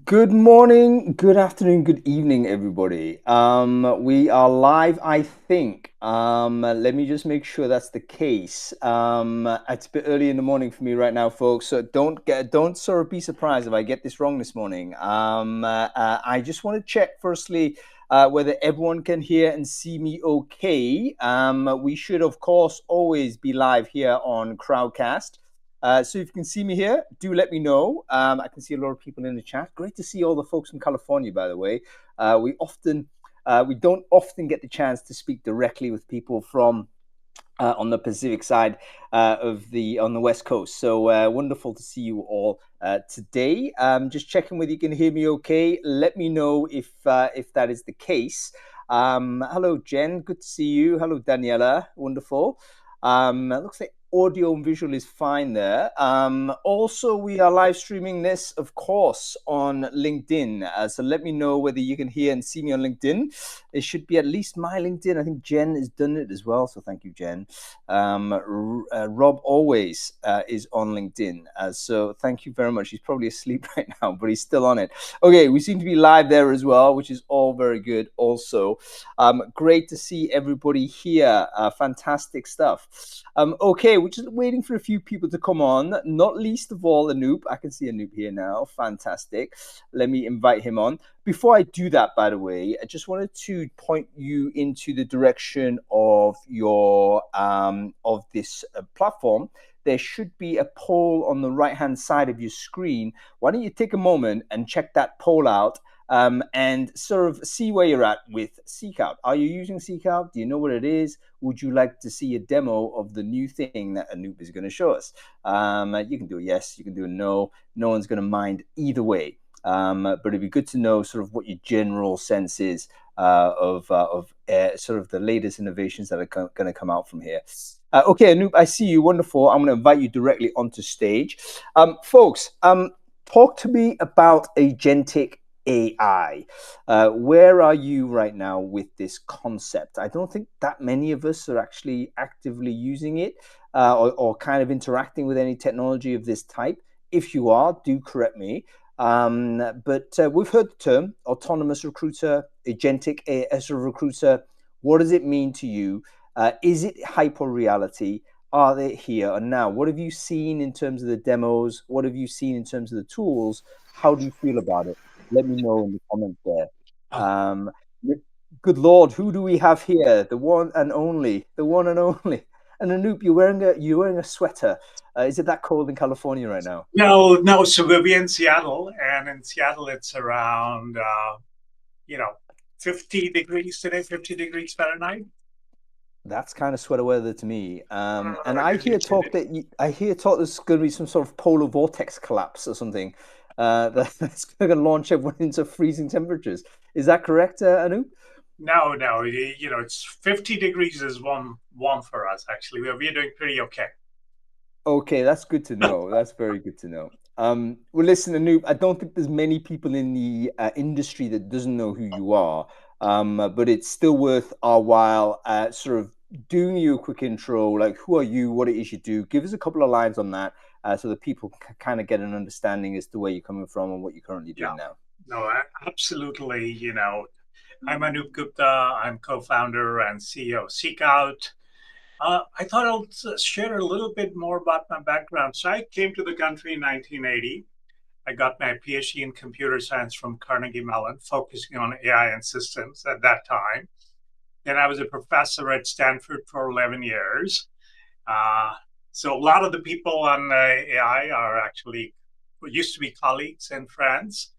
Good morning, good afternoon, good evening, everybody. We are live, I think. Let me just make sure that's the case. It's a bit early in the morning for me right now, folks. So don't sort of be surprised if I get this wrong this morning. I just want to check firstly whether everyone can hear and see me okay. We should, of course, always be live here on Crowdcast. So if you can see me here, do let me know. I can see a lot of people in the chat. Great to see all the folks from California, by the way. We don't often get the chance to speak directly with people from on the Pacific side on the West Coast. So wonderful to see you all today. Just checking whether you can hear me okay. Let me know if that is the case. Hello, Jen. Good to see you. Hello, Daniela. Wonderful. It looks like audio and visual is fine there. Also, we are live streaming this, of course, on LinkedIn. So let me know whether you can hear and see me on LinkedIn. It should be at least my LinkedIn. I think Jen has done it as well. So thank you, Jen. Rob always is on LinkedIn. So thank you very much. He's probably asleep right now, but he's still on it. Okay, we seem to be live there as well, which is all very good also. Great to see everybody here. Fantastic stuff. Okay, we're just waiting for a few people to come on, not least of all Anoop. I can see Anoop here now. Fantastic. Let me invite him on. Before I do that, by the way, I just wanted to point you into the direction of your of this platform. There should be a poll on the right-hand side of your screen. Why don't you take a moment and check that poll out? And sort of see where you're at with SeekOut. Are you using SeekOut? Do you know what it is? Would you like to see a demo of the new thing that Anoop is going to show us? You can do a yes, you can do a no. No one's going to mind either way. But it'd be good to know sort of what your general sense is of sort of the latest innovations that are going to come out from here. Okay, Anoop, I see you. Wonderful. I'm going to invite you directly onto stage. Folks, talk to me about Agentic AI. Where are you right now with this concept? I don't think that many of us are actually actively using it or kind of interacting with any technology of this type. If you are, do correct me. But we've heard the term autonomous recruiter, agentic as a recruiter. What does it mean to you? Is it hyper reality? Are they here and now? What have you seen in terms of the demos? What have you seen in terms of the tools? How do you feel about it? Let me know in the comments there. Um, Good Lord, who do we have here? The one and only, the one and only. And Anoop, you're wearing a sweater. Is it that cold in California right now? No, no. So we'll be in Seattle, and in Seattle, it's around, you know, 50 degrees today, 50 degrees Fahrenheit. That's kind of sweater weather to me. And What did you say? I hear talk there's going to be some sort of polar vortex collapse or something that's going to launch everyone into freezing temperatures. Is that correct, Anu? No, no. It's 50 degrees is warm for us, actually. We're doing pretty okay. Okay, that's good to know. That's very good to know. Well, listen, Anoop, I don't think there's many people in the industry that doesn't know who you are, but it's still worth our while sort of doing you a quick intro, like who are you, what it is you do. Give us a couple of lines on that so that people can kind of get an understanding as to where you're coming from and what you're currently Yeah. doing now. No, absolutely. I'm Anoop Gupta. I'm co-founder and CEO of SeekOut. I thought I'll share a little bit more about my background. So I came to the country in 1980. I got my PhD in computer science from Carnegie Mellon, focusing on AI and systems at that time. Then I was a professor at Stanford for 11 years. Uh, so a lot of the people on AI are actually used to be colleagues and friends.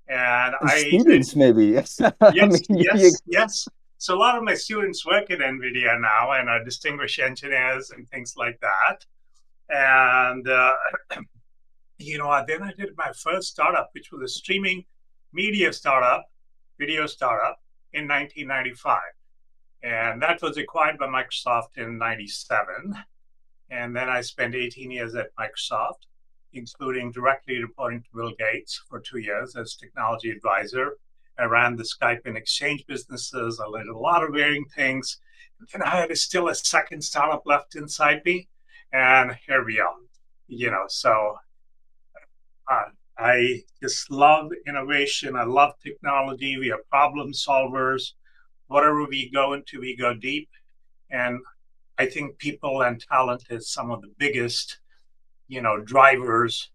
And And I students, maybe. Yes. I yes, mean, yes, yes. So a lot of my students work at NVIDIA now and are distinguished engineers and things like that. And then I did my first startup, which was a streaming media startup, video startup in 1995. And that was acquired by Microsoft in 97. And then I spent 18 years at Microsoft, including directly reporting to Bill Gates for 2 years as technology advisor. I ran the Skype and Exchange businesses. I learned a lot of varying things. And then I had still a second startup left inside me. And here we are. So I just love innovation. I love technology. We are problem solvers. Whatever we go into, we go deep. And I think people and talent is some of the biggest, drivers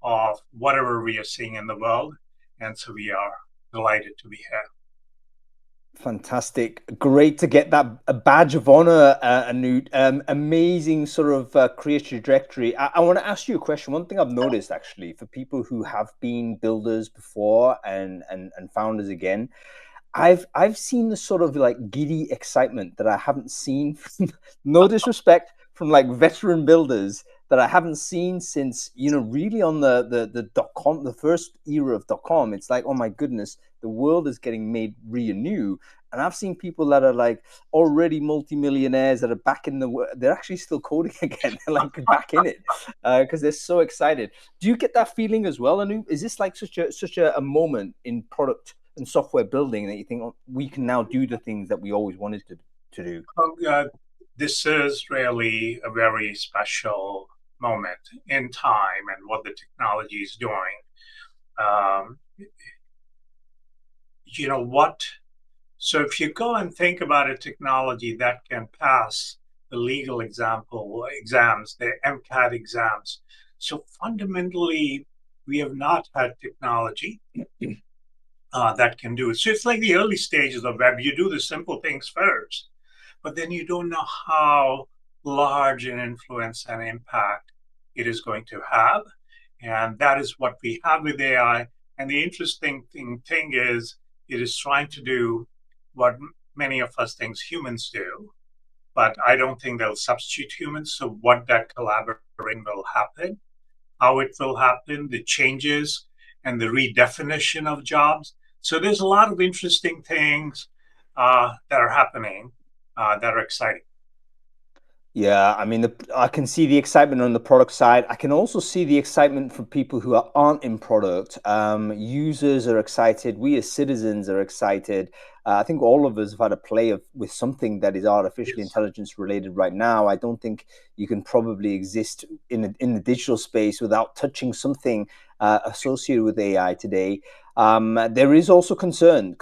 of whatever we are seeing in the world. And so we are delighted to be here. Fantastic. Great to get that a badge of honor, Anoop. Amazing sort of career trajectory. I want to ask you a question. One thing I've noticed actually for people who have been builders before and founders again, I've seen the sort of like giddy excitement that I haven't seen from, no disrespect, from like veteran builders that I haven't seen since, really on the .com, the first era of .com. It's like, oh my goodness, the world is getting made renew. And I've seen people that are like already multimillionaires that are back in they're actually still coding again. They're like back in it because they're so excited. Do you get that feeling as well, Anu? Is this like such a moment in product and software building that you think, oh, we can now do the things that we always wanted to do? This is really a very special moment in time and what the technology is doing. Um, you know what? So if you go and think about a technology that can pass the legal exams, the MCAT exams, so fundamentally, we have not had technology that can do it. So it's like the early stages of web. You do the simple things first, but then you don't know how large an influence and impact it is going to have. And that is what we have with AI. And the interesting thing is, it is trying to do what many of us think humans do, but I don't think they'll substitute humans. So, what that collaboration will happen, how it will happen, the changes, and the redefinition of jobs. So, there's a lot of interesting things that are happening that are exciting. Yeah, I mean, I can see the excitement on the product side. I can also see the excitement for people who aren't in product. Users are excited. We as citizens are excited. I think all of us have had a play with something that is artificial Yes. intelligence related right now. I don't think you can probably exist in the digital space without touching something associated with AI today. There is also concern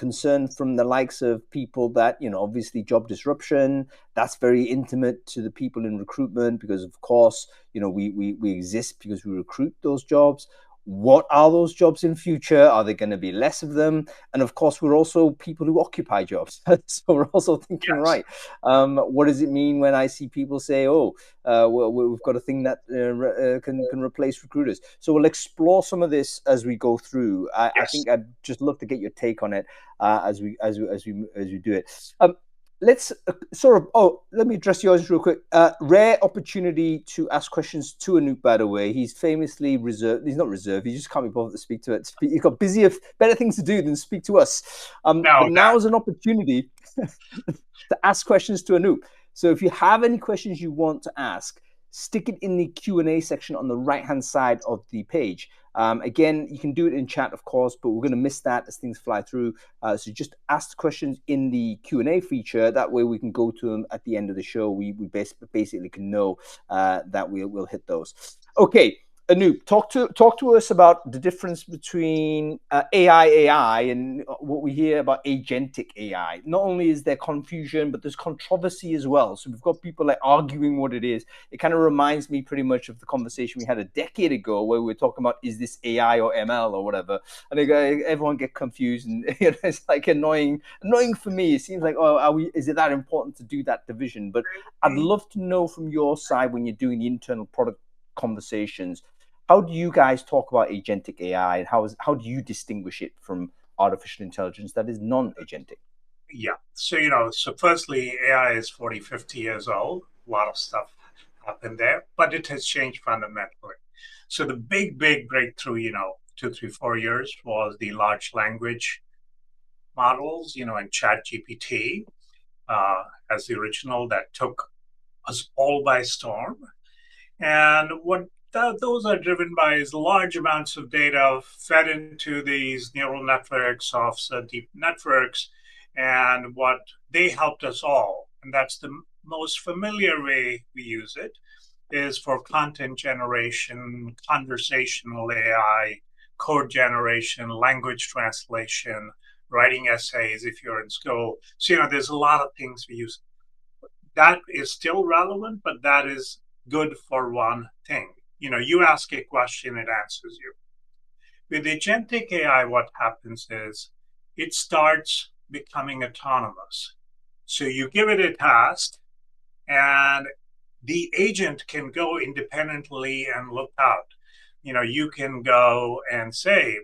from the likes of people that, obviously job disruption, that's very intimate to the people in recruitment because of course, we exist because we recruit those jobs. What are those jobs in future? Are there going to be less of them? And of course, we're also people who occupy jobs. So we're also thinking, Yes. right, what does it mean when I see people say, oh, well, we've got a thing that can replace recruiters? So we'll explore some of this as we go through. I Yes. think I'd just love to get your take on it as we do it. Let's let me address yours real quick. Rare opportunity to ask questions to Anoop, by the way. He's famously reserved. He's not reserved. He just can't be bothered to speak to it. He's got better things to do than speak to us. But Now now that, is an opportunity to ask questions to Anoop. So if you have any questions you want to ask, stick it in the Q&A section on the right-hand side of the page. Again, you can do it in chat, of course, but we're going to miss that as things fly through. So just ask the questions in the Q&A feature. That way we can go to them at the end of the show. We basically can know that we'll hit those. Okay. Anoop, talk to us about the difference between AI and what we hear about agentic AI. Not only is there confusion, but there's controversy as well. So we've got people like arguing what it is. It kind of reminds me pretty much of the conversation we had a decade ago where we were talking about, is this AI or ML or whatever? And everyone get confused, and it's like annoying for me. It seems like, oh, is it that important to do that division? But I'd love to know from your side, when you're doing the internal product conversations, how do you guys talk about agentic AI, and how do you distinguish it from artificial intelligence that is non-agentic? yeah. So firstly, AI is 40, 50 years old. A lot of stuff happened there, but it has changed fundamentally. So the big breakthrough, 2, 3, 4 years was the large language models, and Chat GPT as the original that took us all by storm. And what those are driven by is large amounts of data fed into these neural networks of deep networks. And what they helped us all, and that's the most familiar way we use it, is for content generation, conversational AI, code generation, language translation, writing essays if you're in school. So, there's a lot of things we use. That is still relevant, but that is good for one thing. You ask a question, it answers you. With agentic AI, what happens is it starts becoming autonomous. So you give it a task, and the agent can go independently and look out. You can go and say,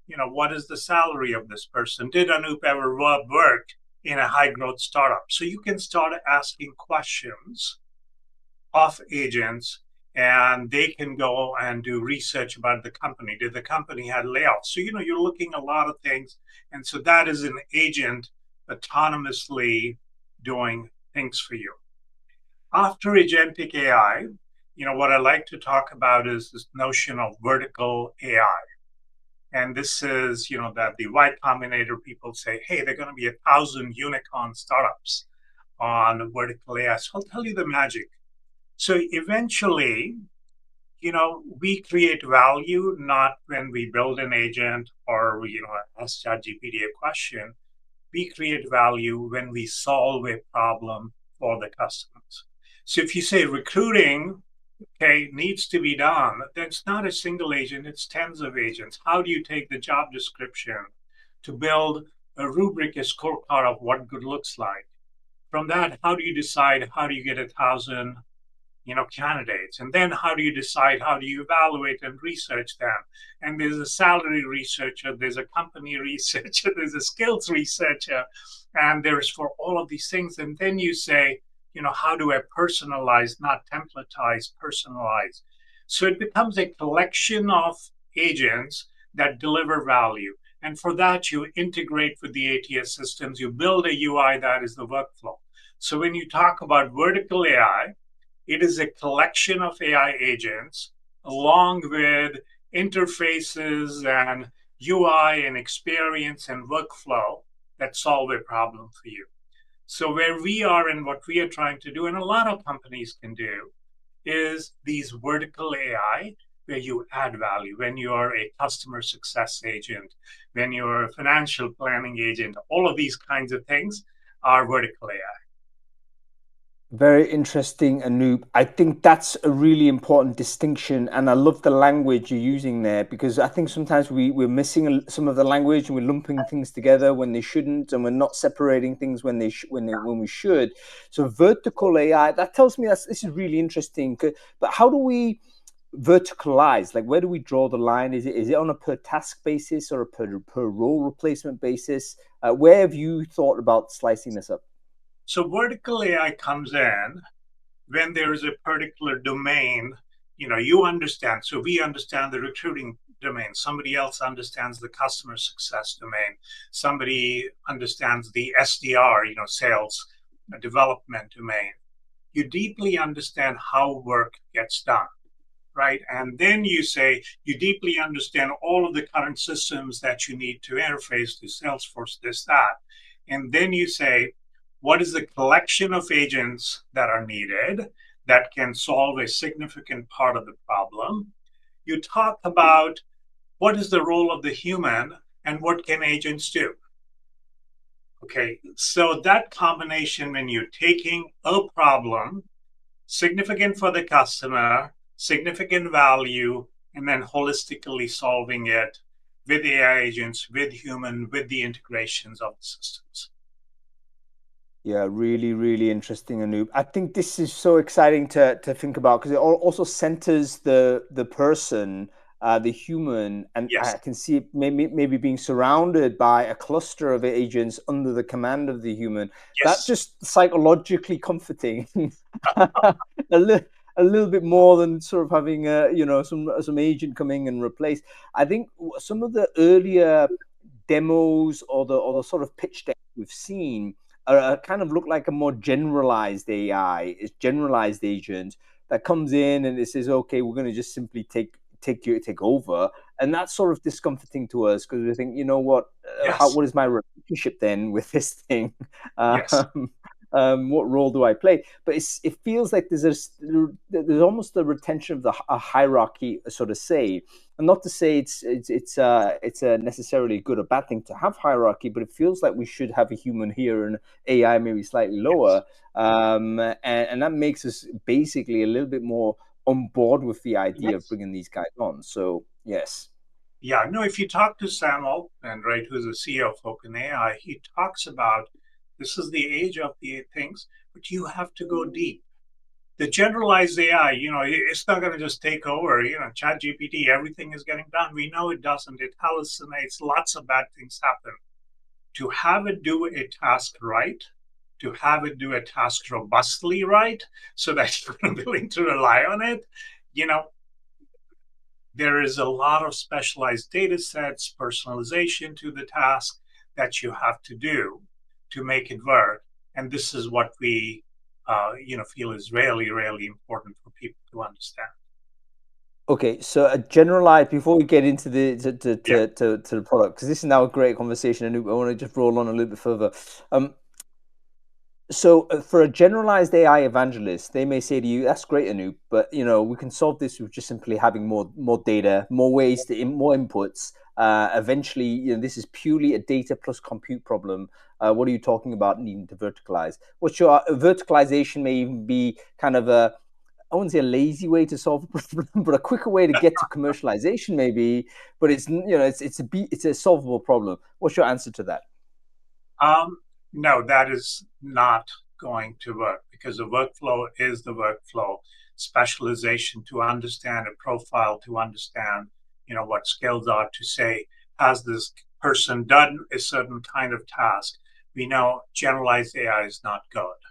what is the salary of this person? Did Anoop ever work in a high growth startup? So you can start asking questions of agents, and they can go and do research about the company. Did the company have layoffs? So, you're looking at a lot of things. And so that is an agent autonomously doing things for you. After agentic AI, what I like to talk about is this notion of vertical AI. And this is, that the Y Combinator people say, hey, they're going to be 1,000 unicorn startups on vertical AI. So I'll tell you the magic. So eventually, we create value not when we build an agent or, ask ChatGPT a question. We create value when we solve a problem for the customers. So if you say recruiting, okay, needs to be done, then it's not a single agent, it's tens of agents. How do you take the job description to build a rubric, a scorecard of what good looks like? From that, how do you decide how do you get 1,000 candidates, and then how do you decide, how do you evaluate and research them? And there's a salary researcher, there's a company researcher, there's a skills researcher, and there's for all of these things. And then you say, how do I personalize, not templatize, personalize? So it becomes a collection of agents that deliver value, and for that you integrate with the ATS systems, you build a UI that is the workflow. So when you talk about vertical AI, it is a collection of AI agents along with interfaces and UI and experience and workflow that solve a problem for you. So, where we are and what we are trying to do, and a lot of companies can do, is these vertical AI where you add value. When you're a customer success agent, when you're a financial planning agent, all of these kinds of things are vertical AI. Very interesting, Anoop. I think that's a really important distinction, and I love the language you're using there, because I think sometimes we're missing some of the language and we're lumping things together when they shouldn't, and we're not separating things when when we should. So vertical AI, that tells me this is really interesting. But how do we verticalize? Like, where do we draw the line? Is it on a per task basis or a per role replacement basis? Where have you thought about slicing this up? So, vertical AI comes in when there is a particular domain, you understand. So we understand the recruiting domain. Somebody else understands the customer success domain. Somebody understands the SDR, sales development domain. You deeply understand how work gets done, right? And then you say you deeply understand all of the current systems that you need to interface to Salesforce, this, that. And then you say, what is the collection of agents that are needed that can solve a significant part of the problem? You talk about what is the role of the human and what can agents do? Okay, so that combination, when you're taking a problem, significant for the customer, significant value, and then holistically solving it with AI agents, with human, with the integrations of the systems. Yeah, really, really interesting, Anoop. I think this is so exciting to think about, because it also centers the person, the human, and I Yes, can see it maybe being surrounded by a cluster of agents under the command of the human. That yes, just psychologically comforting, a little a little bit more than sort of having some agent coming and replace. I think some of the earlier demos or the sort of pitch deck we've seen kind of look like a more generalized AI, it's generalized agent that comes in and it says, okay, we're going to just simply take over, and that's sort of discomforting to us, because we think, you know what, yes, what is my relationship then with this thing? yes. um, What role do I play? But it feels like there's almost the retention of a hierarchy, so to say, and not to say it's a necessarily good or bad thing to have hierarchy, but it feels like we should have a human here and AI maybe slightly Yes. lower, and that makes us basically a little bit more on board with the idea of Yes. bringing these guys on. So yes. Yeah, no, if you talk to Sam Altman, right, who's the CEO of OpenAI, he talks about this is the age of the things, but you have to go deep. The generalized AI, it's not going to just take over. Chat GPT, everything is getting done. We know it doesn't. It hallucinates. Lots of bad things happen. To have it do a task right, to have it do a task robustly right, so that you're willing to rely on it, you know, there is a lot of specialized data sets, personalization to the task that you have to do to make it work. And this is what we, feel is really, really important for people to understand. Okay, so a generalized before we get into Yeah. to the product, because this is now a great conversation, and I want to just roll on a little bit further. Um, for a generalized AI evangelist, they may say to you, "That's great, Anoop, but we can solve this with just simply having more data, more ways more inputs. Eventually, this is purely a data plus compute problem. What are you talking about needing to verticalize? What's your verticalization may even be kind of a I wouldn't say a lazy way to solve a problem, but a quicker way to get to commercialization, maybe. But it's a solvable problem. What's your answer to that? Um, no, that is not going to work because the workflow is the workflow. Specialization to understand a profile, to understand, what skills are, to say, has this person done a certain kind of task? We know generalized AI is not good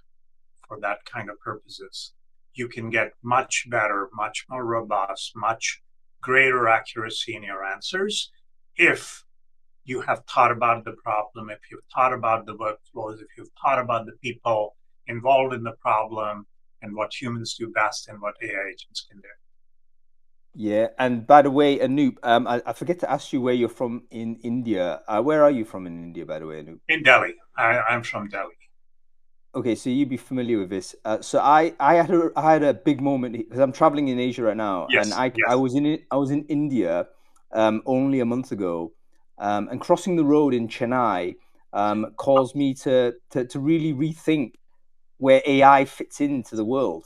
for that kind of purposes. You can get much better, much more robust, much greater accuracy in your answers if you have thought about the problem, if you've thought about the workflows, if you've thought about the people involved in the problem and what humans do best and what AI agents can do. Yeah, and by the way, Anoop, I forget to ask you where you're from in India. Where are you from in India, by the way, Anoop? In Delhi, I'm from Delhi. Okay, so you'd be familiar with this. I had a big moment because I'm traveling in Asia right now, and Yes, I yes, was in India only a month ago, and crossing the road in Chennai caused me to really rethink where AI fits into the world.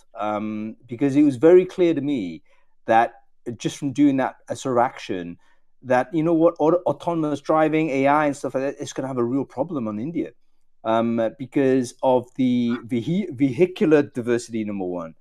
Because it was very clear to me that just from doing that sort of action, that what autonomous driving, AI, and stuff like that, it's going to have a real problem on India, because of the vehicular diversity. Number one,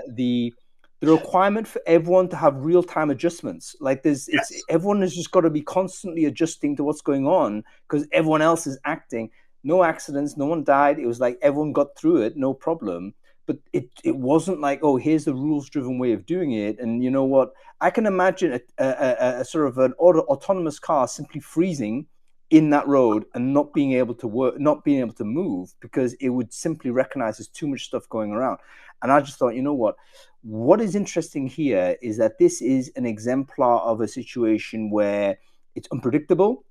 the requirement for everyone to have real time adjustments. Like yes, everyone has just got to be constantly adjusting to what's going on because everyone else is acting. No accidents, no one died. It was like everyone got through it, no problem. But it wasn't like, oh, here's the rules driven way of doing it. And you know what? I can imagine a sort of an autonomous car simply freezing in that road and not being able to work, not being able to move because it would simply recognize there's too much stuff going around. And I just thought, you know what? What is interesting here is that this is an exemplar of a situation where it's unpredictable.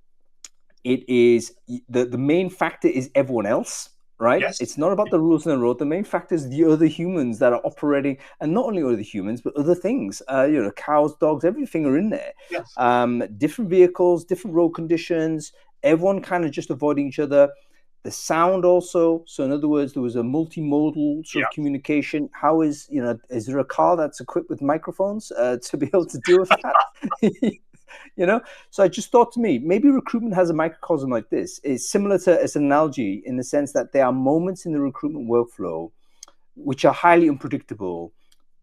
It is the main factor is everyone else, right? yes, It's not about the rules in the road. The main factor is the other humans that are operating, and not only other humans but other things. Cows, dogs, everything are in there. yes, Different vehicles, different road conditions. Everyone kind of just avoiding each other. The sound also. So in other words, there was a multimodal sort of yeah. communication. Is there a car that's equipped with microphones to be able to deal with that? you know so I just thought to me, maybe recruitment has a microcosm like this. It's similar to as an analogy in the sense that there are moments in the recruitment workflow which are highly unpredictable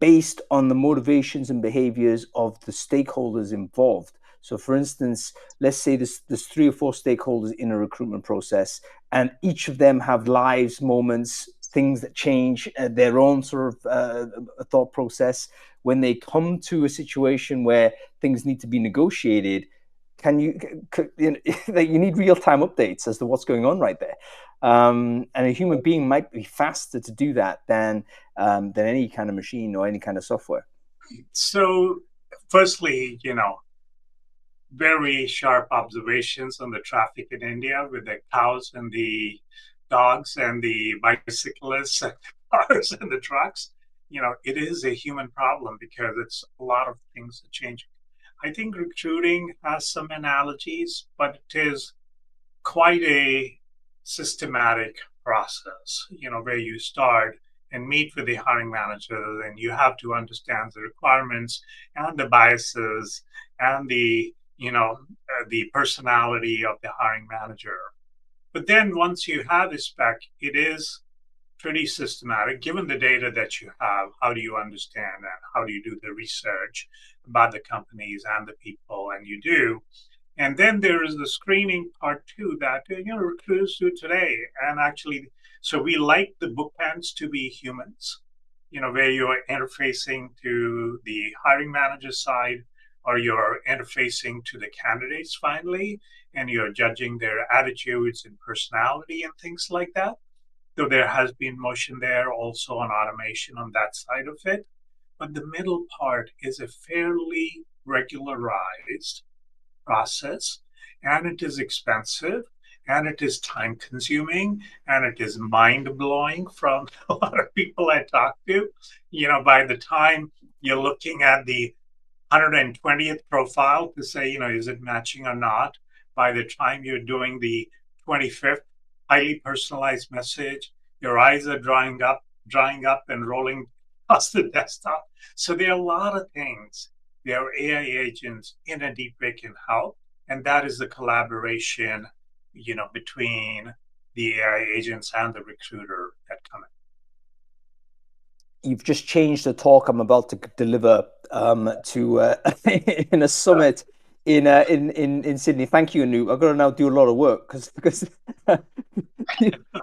based on the motivations and behaviors of the stakeholders involved. So, for instance, let's say there's 3 or 4 stakeholders in a recruitment process, and each of them have lives, moments, things that change their own sort of thought process. When they come to a situation where things need to be negotiated, can you, you need real time updates as to what's going on right there. And a human being might be faster to do that than any kind of machine or any kind of software. So, firstly, very sharp observations on the traffic in India with the cows and the dogs and the bicyclists and the cars and the trucks. It is a human problem because it's a lot of things are changing. I think recruiting has some analogies, but it is quite a systematic process, where you start and meet with the hiring manager, and you have to understand the requirements and the biases and the personality of the hiring manager. But then once you have the spec, it is pretty systematic. Given the data that you have, how do you understand and how do you do the research about the companies and the people? And you do. And then there is the screening part too that recruiters do today. And actually, so we like the bookends to be humans, where you're interfacing to the hiring manager side or you're interfacing to the candidates finally, and you're judging their attitudes and personality and things like that. So there has been motion there also on automation on that side of it. But the middle part is a fairly regularized process, and it is expensive, and it is time consuming, and it is mind blowing from a lot of people I talk to. By the time you're looking at the 120th profile to say, is it matching or not? By the time you're doing the 25th highly personalized message, your eyes are drying up and rolling across the desktop. So there are a lot of things. There are AI agents in a deep way can help. And that is the collaboration, between the AI agents and the recruiter that come in. You've just changed the talk I'm about to deliver to in a summit in Sydney. Thank you, Anoop. I've got to now do a lot of work because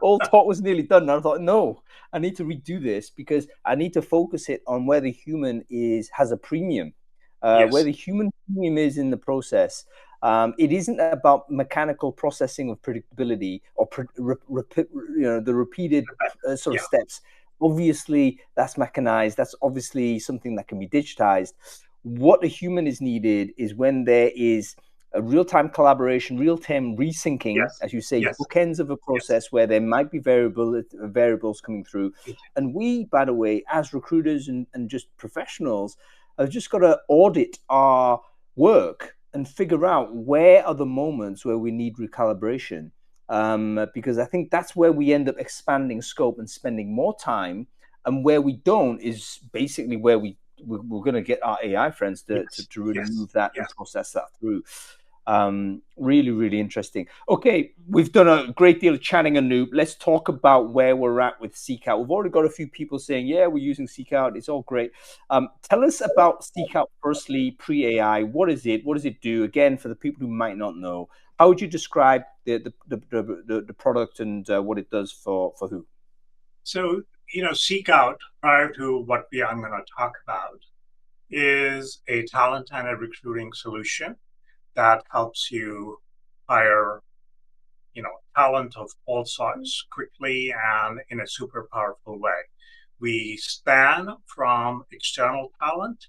all talk was nearly done. And I thought, no, I need to redo this because I need to focus it on where the human has a premium, where Yes, the human premium is in the process. It isn't about mechanical processing of predictability or the repeated sort of yeah, steps. Obviously, that's mechanized. That's obviously something that can be digitized. What a human is needed is when there is a real-time collaboration, real-time resyncing, yes, as you say, yes, bookends of a yes. process where there might be variables coming through. And we, by the way, as recruiters and just professionals, have just got to audit our work and figure out where are the moments where we need recalibration. Because I think that's where we end up expanding scope and spending more time. And where we don't is basically where we're going to get our AI friends Yes, to really yes, move that and yes. process that through. Really, really interesting. Okay, we've done a great deal of chatting, Anoop. Let's talk about where we're at with SeekOut. We've already got a few people saying, yeah, we're using SeekOut. It's all great. Tell us about SeekOut firstly, pre-AI. What is it? What does it do? Again, for the people who might not know, how would you describe the product and what it does for who? So, Seek Out, prior to what I'm going to talk about, is a talent and a recruiting solution that helps you hire, talent of all sorts quickly and in a super powerful way. We span from external talent,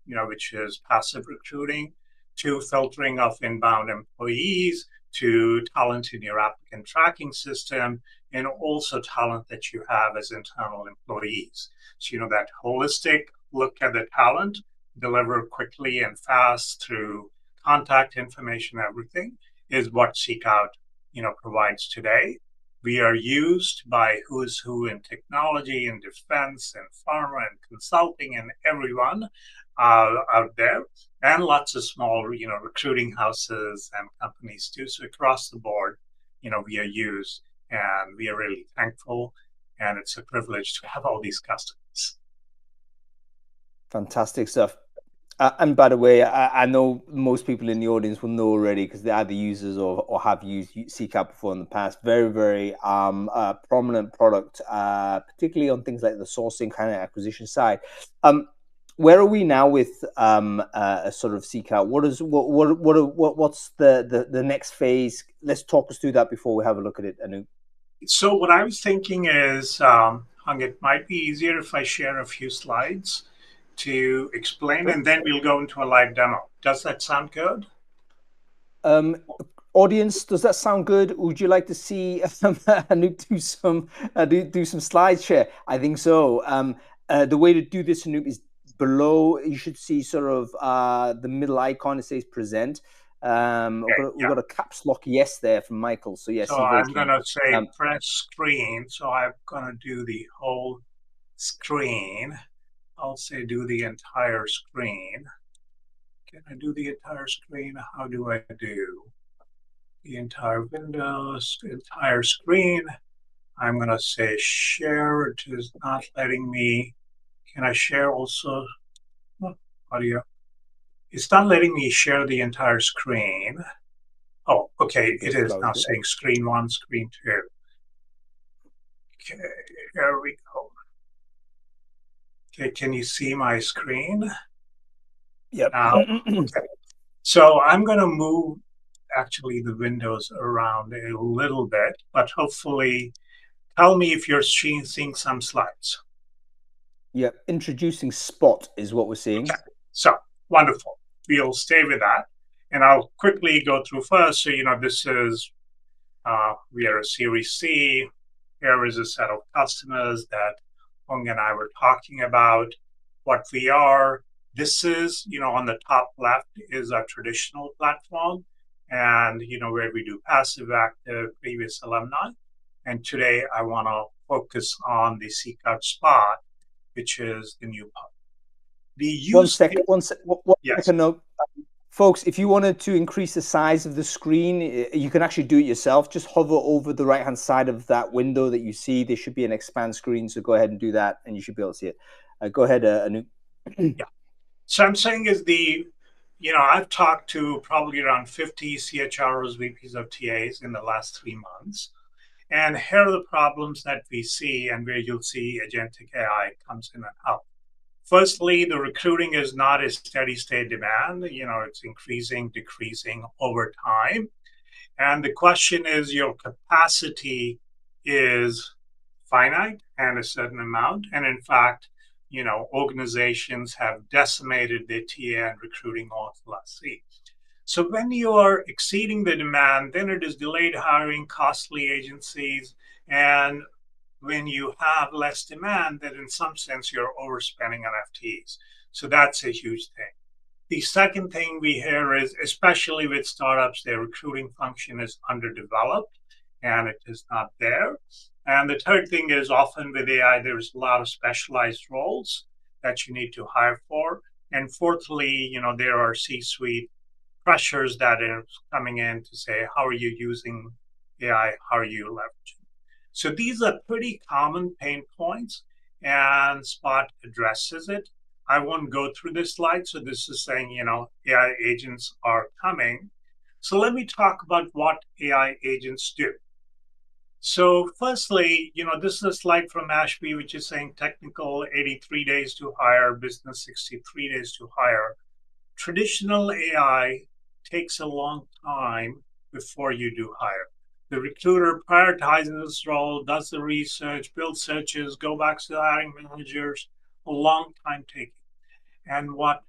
which is passive recruiting, to filtering of inbound employees, to talent in your applicant tracking system, and also talent that you have as internal employees. So, that holistic look at the talent, deliver quickly and fast through contact information, everything is what Seek Out, provides today. We are used by who's who in technology and defense and pharma and consulting and everyone out there, and lots of small, recruiting houses and companies too. So across the board, we are used, and we are really thankful, and it's a privilege to have all these customers. Fantastic stuff. And by the way, I know most people in the audience will know already because they're either users or have used SeekOut before in the past. Very, very prominent product, particularly on things like the sourcing kind of acquisition side. Where are we now with a sort of SeekOut? What's the next phase? Let's talk us through that before we have a look at it, Anu. So what I was thinking is, Hung, it might be easier if I share a few slides to explain, Sure. and then we'll go into a live demo. Does that sound good? Um, Audience, does that sound good? Would you like to see Anoop do some slide share? I think so. The way to do this, Anoop, is below. You should see sort of the middle icon. It says present. Okay, We've yeah. got a caps lock yes there from Michael. So yes, So he's very I'm going keen. to say Um, press screen. So I'm going to do the whole screen. I'll say do the entire screen. Can I do the entire screen? How do I do the entire window, entire screen? I'm going to say share. It is not letting me. Can I share also audio? It's not letting me share the entire screen. Oh, okay. It just is now close it. saying screen one, screen two. Okay, here we go. Okay, can you see my screen Yep. now? Okay. So I'm going to move actually the windows around a little bit, but hopefully tell me if you're seeing some slides. Yep. Introducing Spot is what we're seeing. Okay, so wonderful. We'll stay with that. And I'll quickly go through first. So, this is, we are a Series C. Here is a set of customers that Hong and I were talking about, what we are. This is, on the top left is our traditional platform and, where we do passive, active, previous alumni. And today I want to focus on the SeekOut Spot, which is the new part. The One use second. case, One yes, second. No, folks, if you wanted to increase the size of the screen, you can actually do it yourself. Just hover over the right-hand side of that window that you see. There should be an expand screen, so go ahead and do that, and you should be able to see it. Go ahead, Anoop. yeah. So I'm saying is I've talked to probably around 50 CHROs, VPs of TAs in the last 3 months. And here are the problems that we see and where you'll see Agentic AI comes in and out. Firstly, the recruiting is not a steady state demand. It's increasing, decreasing over time. And the question is your capacity is finite and a certain amount. And in fact, organizations have decimated their TA and recruiting over the last year. So when you are exceeding the demand, then it is delayed hiring, costly agencies, and when you have less demand, then in some sense you're overspending on FTEs. So that's a huge thing. The second thing we hear is, especially with startups, their recruiting function is underdeveloped and it is not there. And the third thing is often with AI, there's a lot of specialized roles that you need to hire for. And fourthly, there are C-suite pressures that are coming in to say, how are you using AI? How are you leveraging? So these are pretty common pain points, and Spot addresses it. I won't go through this slide. So this is saying, AI agents are coming. So let me talk about what AI agents do. So firstly, this is a slide from Ashby, which is saying technical 83 days to hire, business 63 days to hire. Traditional AI takes a long time before you do hire. The recruiter prioritizes this role, does the research, builds searches, go back to the hiring managers, a long time taking. And what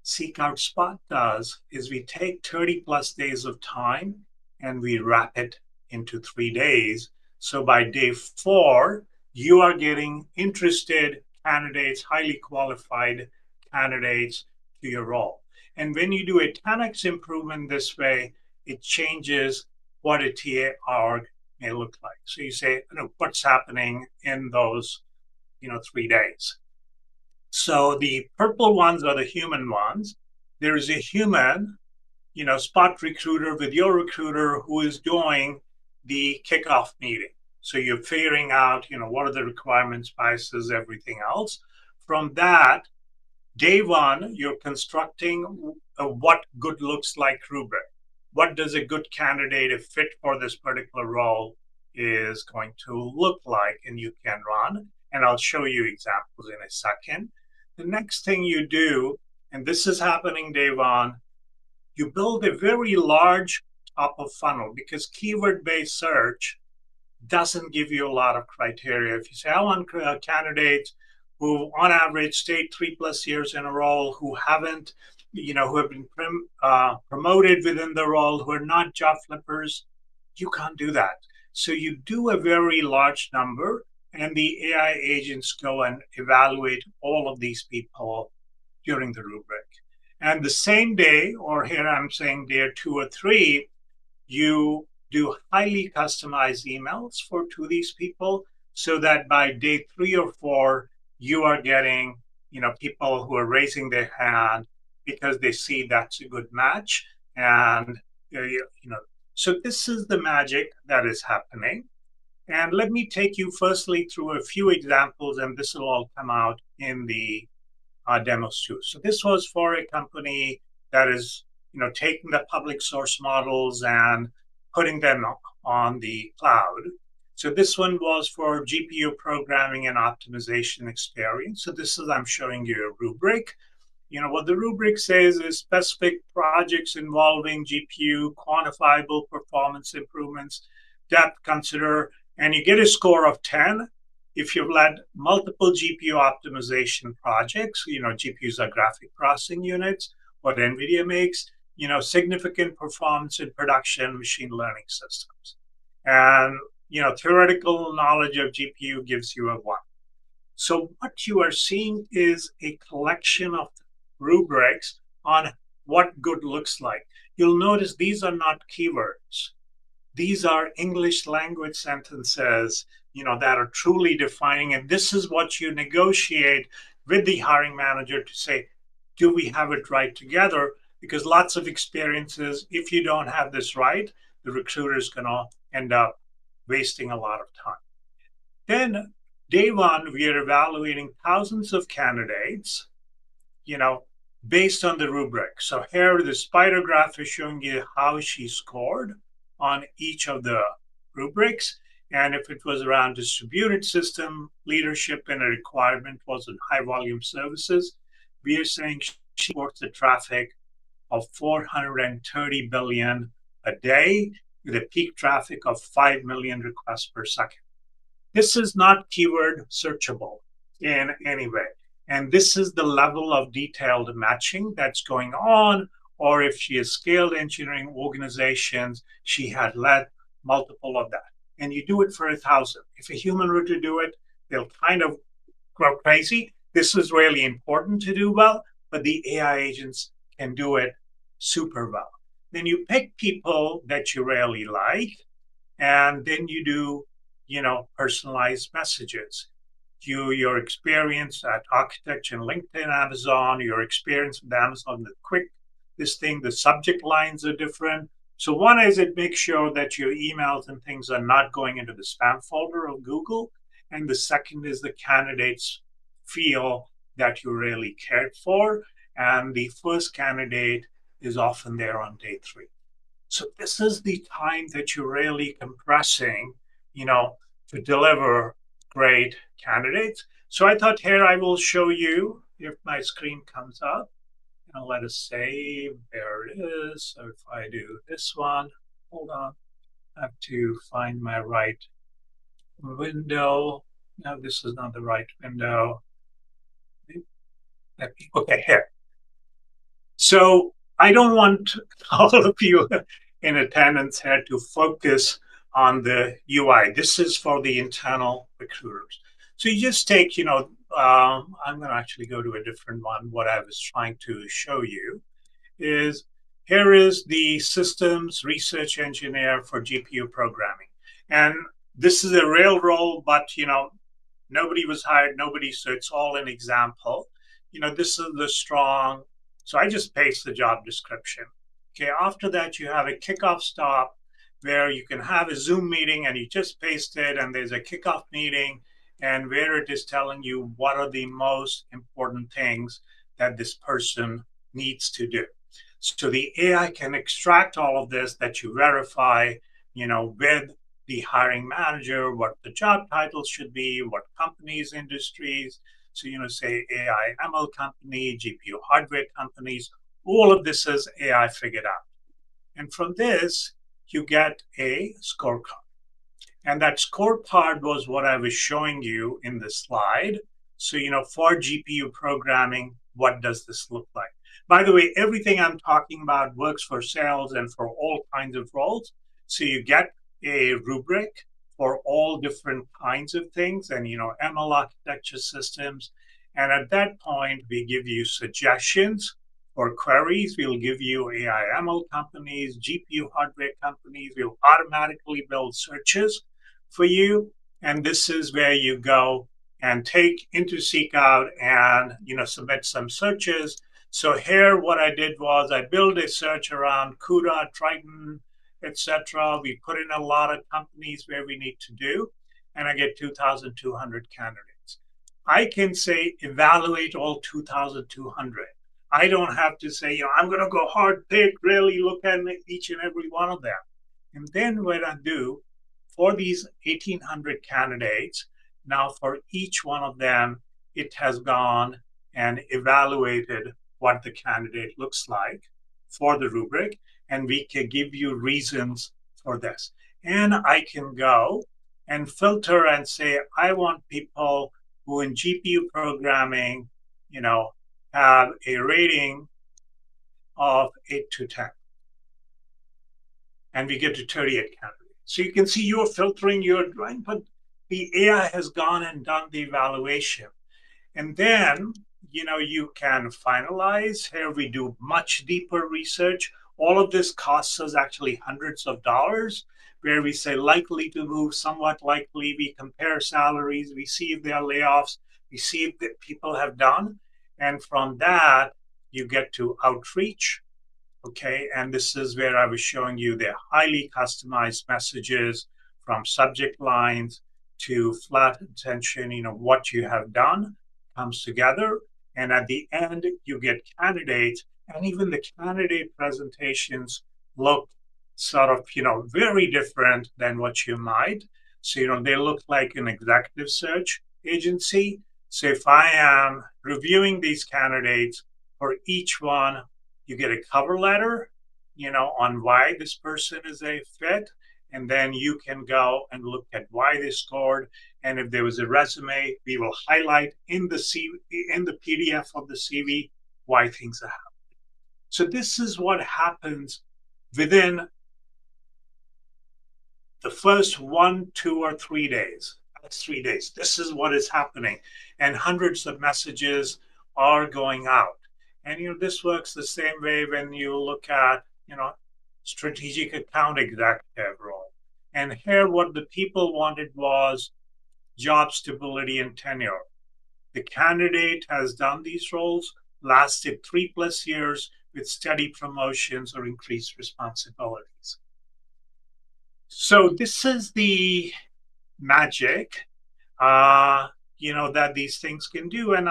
SeekOut Spot does is we take 30 plus days of time and we wrap it into 3 days. So by day 4, you are getting interested candidates, highly qualified candidates to your role. And when you do a 10x improvement this way, it changes what a TA org may look like. So you say, what's happening in those, 3 days? So the purple ones are the human ones. There is a human, spot recruiter with your recruiter who is doing the kickoff meeting. So you're figuring out, what are the requirements, biases, everything else. From that, day one, you're constructing what good looks like rubric. What does a good candidate fit for this particular role is going to look like, and you can run. And I'll show you examples in a second. The next thing you do, and this is happening day one, you build a very large top of funnel because keyword-based search doesn't give you a lot of criteria. If you say, I want candidates who on average stayed 3+ years in a role, who haven't who have been promoted within the role, who are not job flippers. You can't do that. So you do a very large number, and the AI agents go and evaluate all of these people during the rubric. And the same day, or here I'm saying day 2 or 3, you do highly customized emails to these people so that by day 3 or 4, you are getting, people who are raising their hand because they see that's a good match. And, so this is the magic that is happening. And let me take you firstly through a few examples, and this will all come out in the demos too. So this was for a company that is, taking the public source models and putting them on the cloud. So this one was for GPU programming and optimization experience. So this is, I'm showing you a rubric. What the rubric says is specific projects involving GPU, quantifiable performance improvements, depth consider, and you get a score of 10 if you've led multiple GPU optimization projects. GPUs are graphic processing units, what NVIDIA makes, significant performance in production machine learning systems. And, theoretical knowledge of GPU gives you a 1. So what you are seeing is a collection of rubrics on what good looks like. You'll notice these are not keywords. These are English language sentences, that are truly defining. And this is what you negotiate with the hiring manager to say, do we have it right together? Because lots of experiences, if you don't have this right, the recruiter is going to end up wasting a lot of time. Then day 1, we are evaluating thousands of candidates, based on the rubric. So here the spider graph is showing you how she scored on each of the rubrics. And if it was around distributed system, leadership and a requirement was in high volume services, we are saying she works the traffic of 430 billion a day with a peak traffic of 5 million requests per second. This is not keyword searchable in any way. And this is the level of detailed matching that's going on. Or if she has scaled engineering organizations, she had led multiple of that. And you do it for 1,000. If a human were to do it, they'll kind of go crazy. This is really important to do well, but the AI agents can do it super well. Then you pick people that you really like, and then you do, personalized messages. Your experience at architecture and LinkedIn, Amazon, your experience with Amazon, the subject lines are different. So one is it makes sure that your emails and things are not going into the spam folder of Google. And the second is the candidates feel that you really cared for. And the first candidate is often there on day 3. So this is the time that you're really compressing, to deliver great candidates. So I thought here I will show you if my screen comes up. And let us save. There it is. So if I do this one, hold on, I have to find my right window. No, this is not the right window. Okay, here. So I don't want all of you in attendance here to focus on the UI. This is for the internal recruiters. So you just take, I'm going to actually go to a different one. What I was trying to show you is here is the systems research engineer for GPU programming. And this is a real role, but, nobody was hired, nobody, so it's all an example. This is the strong. So I just paste the job description. Okay, after that, you have a kickoff stop where you can have a Zoom meeting and you just paste it, and there's a kickoff meeting, and where it is telling you what are the most important things that this person needs to do. So the AI can extract all of this that you verify, with the hiring manager, what the job titles should be, what companies, industries. So, say AI ML company, GPU hardware companies, all of this is AI figured out. And from this, you get a scorecard. And that scorecard was what I was showing you in the slide. So, for GPU programming, what does this look like? By the way, everything I'm talking about works for sales and for all kinds of roles. So you get a rubric for all different kinds of things and, ML architecture systems. And at that point, we give you suggestions for queries. We'll give you AI ML companies, GPU hardware companies. We'll automatically build searches for you. And this is where you go and take into SeekOut and, submit some searches. So here, what I did was I built a search around CUDA, Triton, etc. We put in a lot of companies where we need to do, and I get 2,200 candidates. I can say evaluate all 2,200. I don't have to say, I'm going to go hard pick, really look at each and every one of them. And then what I do for these 1,800 candidates, now for each one of them, it has gone and evaluated what the candidate looks like for the rubric, and we can give you reasons for this. And I can go and filter and say, I want people who in GPU programming, have a rating of 8 to 10. And we get to 38 candidates. So you can see you're filtering your drawing, but the AI has gone and done the evaluation. And then, you can finalize. Here we do much deeper research. All of this costs us actually hundreds of dollars, where we say likely to move, somewhat likely. We compare salaries, we see if there are layoffs, we see if that people have done. And from that, you get to outreach. Okay, and this is where I was showing you the highly customized messages from subject lines to flat attention, what you have done comes together. And at the end, you get candidates, and even the candidate presentations look sort of, very different than what you might. So, they look like an executive search agency. So if I am reviewing these candidates for each one, you get a cover letter, on why this person is a fit. And then you can go and look at why they scored. And if there was a resume, we will highlight in the PDF of the CV why things are happening. So this is what happens within the first 1, 2, or 3 days. That's 3 days. This is what is happening. And hundreds of messages are going out. And this works the same way when you look at, strategic account executive role. And here what the people wanted was job stability and tenure. The candidate has done these roles, lasted 3+ years with steady promotions or increased responsibilities. So this is the magic, that these things can do. And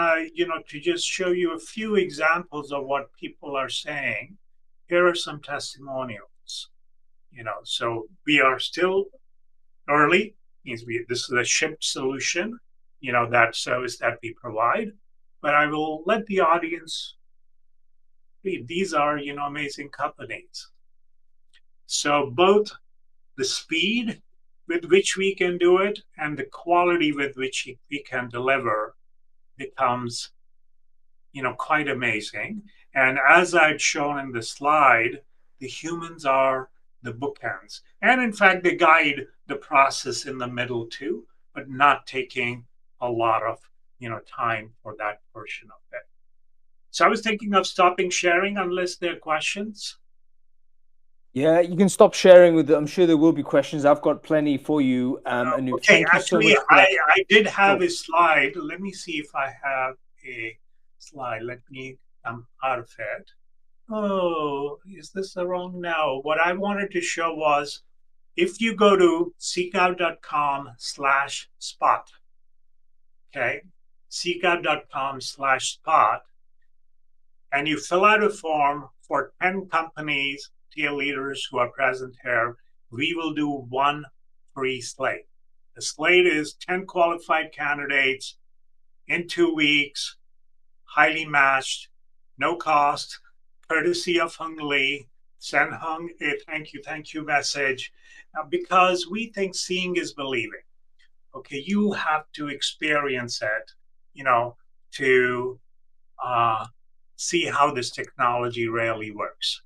to just show you a few examples of what people are saying, here are some testimonials. So we are still early. Means this is a shipped solution, that service that we provide. But I will let the audience read. These are, amazing companies. So both the speed with which we can do it and the quality with which we can deliver becomes, quite amazing. And as I'd shown in the slide, the humans are the bookends. And in fact, they guide the process in the middle too, but not taking a lot of, time for that portion of it. So I was thinking of stopping sharing unless there are questions. Yeah, you can stop sharing with. I'm sure there will be questions. I've got plenty for you, Anoop. Okay, Thank you so actually, much for that. I did have Oh, a slide. Let me see if I have a slide. Let me come out of it. Oh, is this the wrong? No. What I wanted to show was if you go to seekout.com/spot, okay, seekout.com/spot, and you fill out a form for 10 companies, tier leaders who are present here, we will do one free slate. The slate is 10 qualified candidates in 2 weeks, highly matched, no cost, courtesy of Hung Lee. Send Hung a thank you message because we think seeing is believing. Okay, you have to experience it, to see how this technology really works.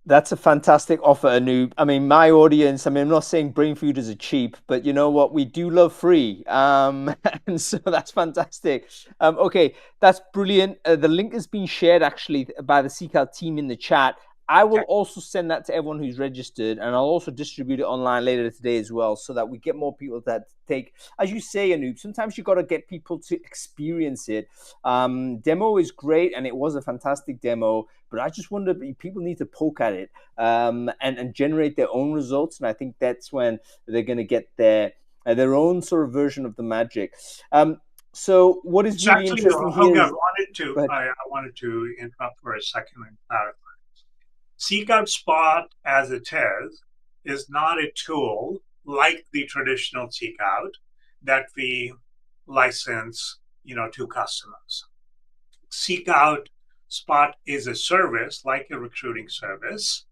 That's a fantastic offer, Anoop. I mean, my audience, I mean, I'm not saying Brainfood is a cheap, but you know what? We do love free. And so that's fantastic. Okay, that's brilliant. The link has been shared actually by the SeekOut team in the chat. I will Okay. also send that to everyone who's registered, and I'll also distribute it online later today as well, so that we get more people that take, as you say, Anoop, sometimes you got to get people to experience it. Demo is great, and it was a fantastic demo, but I just wonder if people need to poke at it and generate their own results. And I think that's when they're going to get their own sort of version of the magic. So what is So really actually, interesting here Hoga, is, but I wanted to interrupt for a second and clarify. SeekOut Spot, as it is not a tool like the traditional SeekOut that we license, to customers. SeekOut Spot is a service like a recruiting service,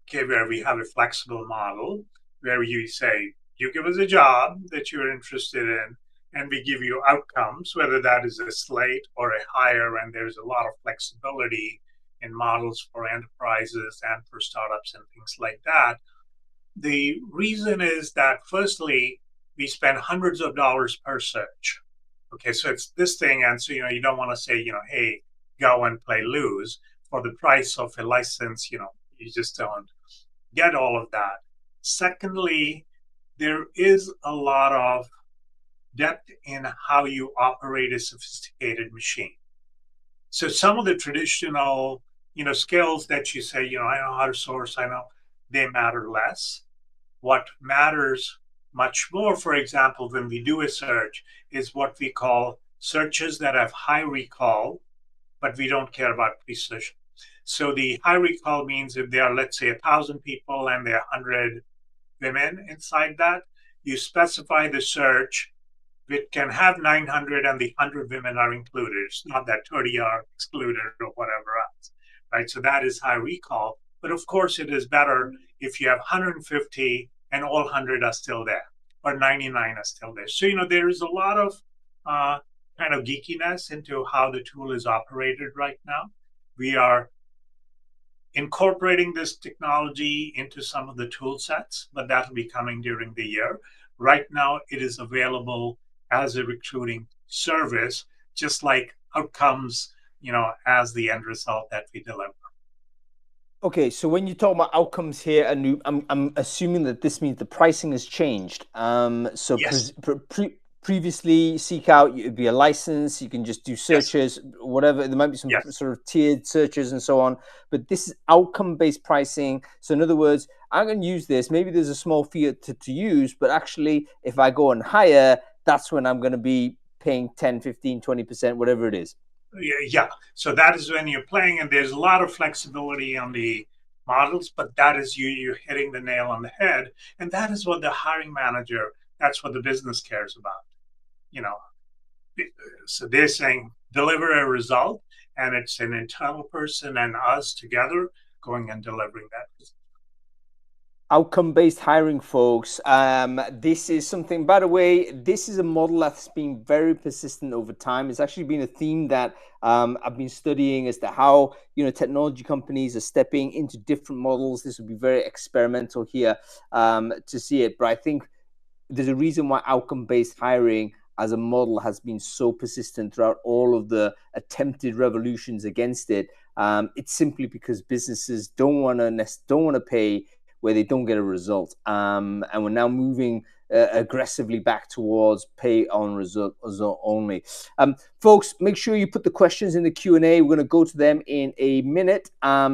okay, where we have a flexible model where you say, you give us a job that you're interested in, and we give you outcomes, whether that is a slate or a hire, and there's a lot of flexibility in models for enterprises and for startups and things like that. The reason is that, firstly, we spend hundreds of dollars per search. Okay, so it's this thing, and so you don't want to say, hey, go and play lose for the price of a license. You just don't get all of that. Secondly, there is a lot of depth in how you operate a sophisticated machine. So some of the traditional, skills that you say, I know how to source, I know, they matter less. What matters much more, for example, when we do a search, is what we call searches that have high recall, but we don't care about precision. So the high recall means if there are, let's say, 1,000 people and there are 100 women inside that, you specify the search, it can have 900 and the 100 women are included. It's not that 30 are excluded or whatever else, right? So that is high recall. But of course, it is better if you have 150 and all 100 are still there, or 99 are still there. So, there is a lot of kind of geekiness into how the tool is operated right now. We are incorporating this technology into some of the tool sets, but that will be coming during the year. Right now, it is available as a recruiting service, just like outcomes, as the end result that we deliver. okay, so when you talk about outcomes here, Anoop, I'm assuming that this means the pricing has changed. So Yes, previously, Seek Out, it'd be a license. You can just do yes, searches, whatever. There might be some yes. sort of tiered searches and so on. But this is outcome-based pricing. So in other words, I'm going to use this. Maybe there's a small fee to use, but actually, if I go and hire, that's when I'm going to be paying 10, 15, 20%, whatever it is. Yeah. So that is when you're playing, and there's a lot of flexibility on the models, but that is you hitting the nail on the head. And that is what the hiring manager, that's what the business cares about. You know, so they're saying deliver a result, and it's an internal person and us together going and delivering that. Outcome-based hiring, folks. This is something, by the way, this is a model that's been very persistent over time. It's actually been a theme that I've been studying as to how technology companies are stepping into different models. This would be very experimental here to see it, but I think there's a reason why outcome-based hiring as a model has been so persistent throughout all of the attempted revolutions against it. It's simply because businesses don't want to pay where they don't get a result, and we're now moving aggressively back towards pay on result only. Folks, make sure you put the questions in the Q&A. We're going to go to them in a minute.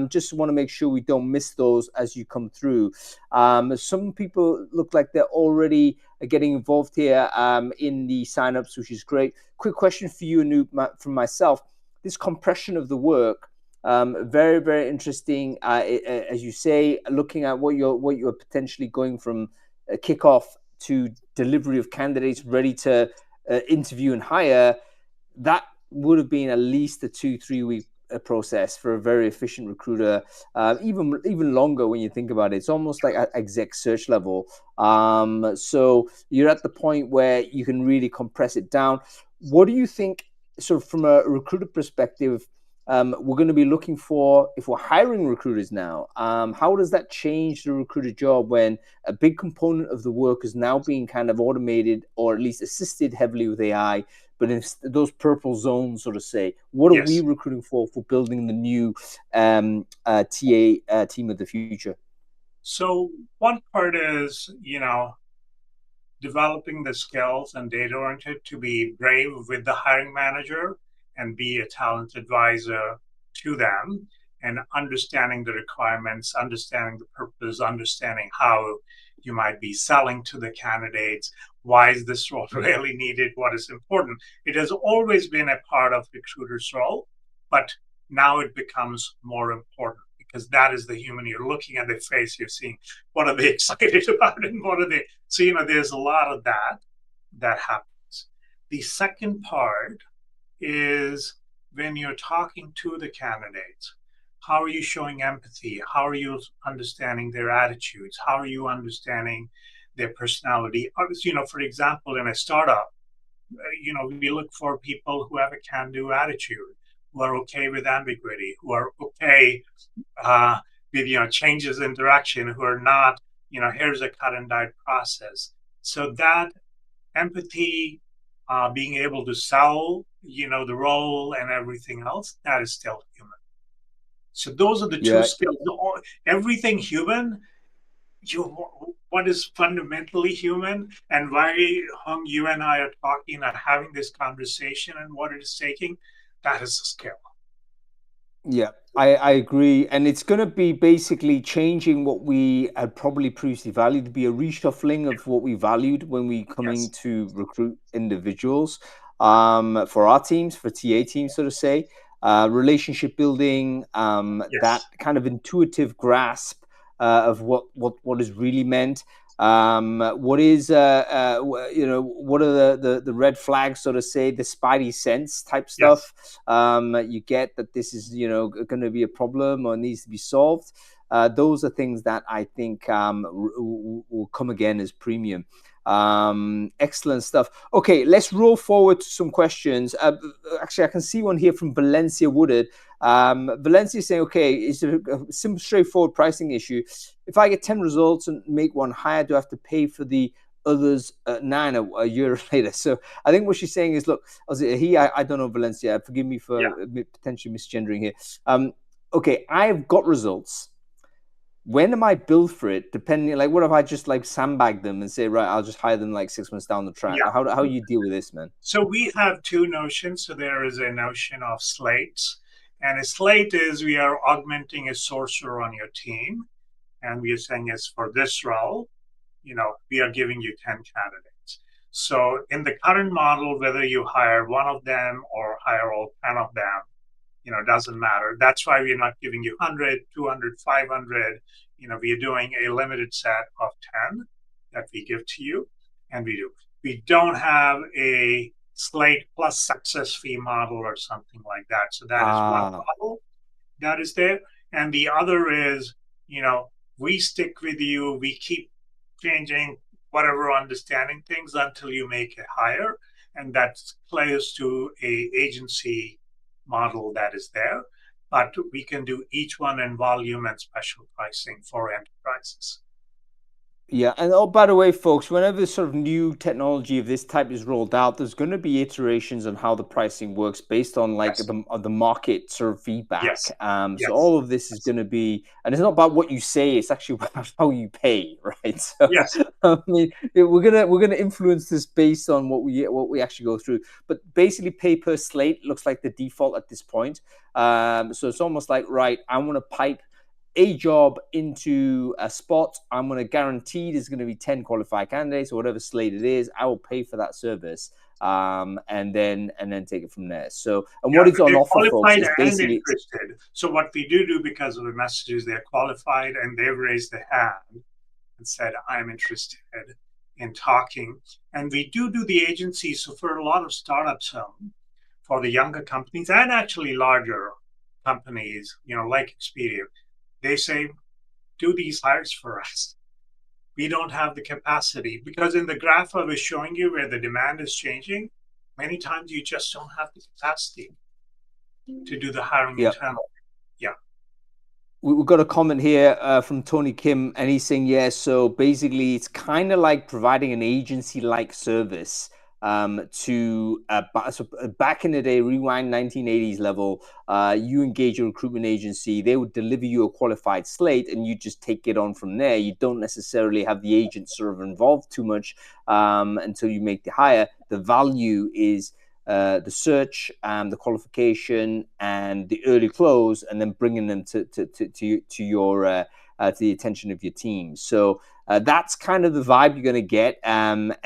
Just want to make sure we don't miss those as you come through. Some people look like they're already getting involved here in the signups, which is great. Quick question for you, Anoop, from myself. This compression of the work, very, very interesting. As you say, looking at what you're potentially going from kickoff to delivery of candidates ready to interview and hire, that would have been at least a 2-3 week process for a very efficient recruiter, even longer when you think about it. It's almost like at exec search level. So you're at the point where you can really compress it down. What do you think sort of from a recruiter perspective, we're going to be looking for if we're hiring recruiters now. How does that change the recruiter job when a big component of the work is now being kind of automated or at least assisted heavily with AI? But in those purple zones, so to say, what are we Yes. recruiting for building the new TA team of the future? So one part is, developing the skills and data oriented to be brave with the hiring manager and be a talent advisor to them and understanding the requirements, understanding the purpose, understanding how you might be selling to the candidates. Why is this role really needed? What is important? It has always been a part of recruiter's role, but now it becomes more important because that is the human. You're looking at their face, you're seeing what are they excited about and what are they. So, there's a lot of that happens. The second part is when you're talking to the candidates, how are you showing empathy? How are you understanding their attitudes? How are you understanding their personality? For example, in a startup, we look for people who have a can-do attitude, who are okay with ambiguity, who are okay with changes in direction, who are not here's a cut and dyed process. So that empathy, being able to sell the role and everything else, that is still human. So those are the two Yeah, skills. Everything human, you what is fundamentally human and why Hung, you and I are talking and having this conversation and what it is taking, that is a skill. yeah, I agree. And it's going to be basically changing what we had probably previously valued to be a reshuffling of what we valued when we coming Yes. to recruit individuals for our teams, for TA teams, so to say. Relationship building, that Yes. kind of intuitive grasp of what is really meant. What is what are the red flags, so to say, the spidey sense type Yes. stuff. You get that this is going to be a problem or needs to be solved. Those are things that I think will come again as premium. Excellent stuff. Okay, let's roll forward to some questions. Actually, I can see one here from Valencia Woodard. Valencia saying, okay, it's a simple, straightforward pricing issue. If I get 10 results and make one higher, do I have to pay for the others 9 a year later? So I think what she's saying is, look, I don't know Valencia. Forgive me Yeah. for potentially misgendering here. Okay, I've got results. When am I billed for it? Depending, like, what if I just like sandbag them and say, right, I'll just hire them like 6 months down the track? Yeah. How you deal with this, man? So we have two notions. So there is a notion of slates, and a slate is we are augmenting a sorcerer on your team, and we are saying is for this role, we are giving you 10 candidates. So in the current model, whether you hire one of them or hire all 10 of them, doesn't matter. That's why we're not giving you 100, 200, 500. We are doing a limited set of 10 that we give to you, and we do. We don't have a slate plus success fee model or something like that. So that is one Ah, model that is there. And the other is, you know, we stick with you, we keep changing whatever understanding things until you make it higher. And that plays to a agency model that is there. But we can do each one in volume and special pricing for enterprises. yeah, and oh, by the way, folks, whenever sort of new technology of this type is rolled out, there's going to be iterations on how the pricing works based on like Yes, the market sort of feedback. yes, So yes, all of this is going to be, and it's not about what you say; it's actually about how you pay, right? So yes. I mean, we're gonna influence this based on what we actually go through. But basically, pay per slate looks like the default at this point. So it's almost like, right, I want to pipe a job into a spot. I'm going to guarantee there's going to be 10 qualified candidates or whatever slate it is. I will pay for that service, and then take it from there. So, and Yeah, what is on they're offer, folks, qualified is and basically, interested. So what we do because of the messages, they're qualified and they've raised their hand and said, I'm interested in talking. And we do the agency. So for a lot of startups, for the younger companies and actually larger companies, like Expedia, they say, do these hires for us. We don't have the capacity because in the graph I was showing you where the demand is changing, many times you just don't have the capacity to do the hiring Yeah. internally. Yeah. We've got a comment here from Tony Kim, and he's saying, yeah, so basically it's kind of like providing an agency-like service back in the day, rewind 1980s level, you engage a recruitment agency, they would deliver you a qualified slate, and you just take it on from there. You don't necessarily have the agent sort of involved too much until you make the hire. The value is the search, the qualification, and the early close, and then bringing them to your to the attention of your team. So that's kind of the vibe you're going to get, and